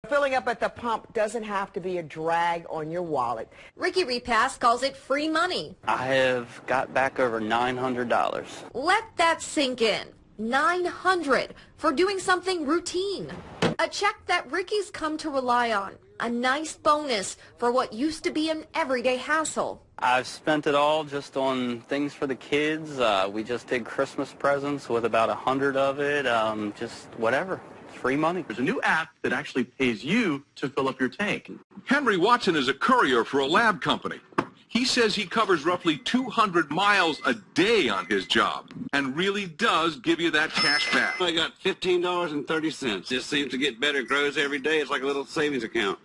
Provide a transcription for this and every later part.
Filling up at the pump doesn't have to be a drag on your wallet. Ricky Repass calls it free money. I have got back over $900. Let that sink in. $900 for doing something routine. A check that Ricky's come to rely on. A nice bonus for what used to be an everyday hassle. I've spent it all just on things for the kids. We just did Christmas presents with about 100 of it. Just whatever. Free money. There's a new app that actually pays you to fill up your tank. Henry Watson is a courier for a lab company. He says he covers roughly 200 miles a day on his job and really does give you that cash back. I got $15.30. Just seems to get better, grows every day. It's like a little savings account.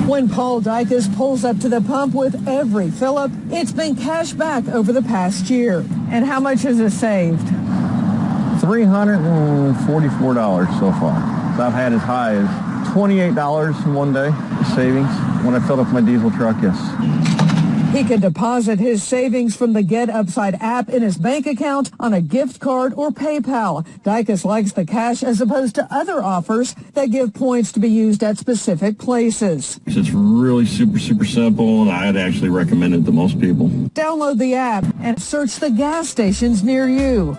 When Paul Dykes pulls up to the pump with every fill-up, it's been cash back over the past year. And how much has it saved? $344 so far. So I've had as high as $28 in one day savings when I filled up my diesel truck, yes. He can deposit his savings from the Get Upside app in his bank account, on a gift card, or PayPal. Dykes likes the cash as opposed to other offers that give points to be used at specific places. It's really super simple, and I'd actually recommend it to most people. Download the app and search the gas stations near you.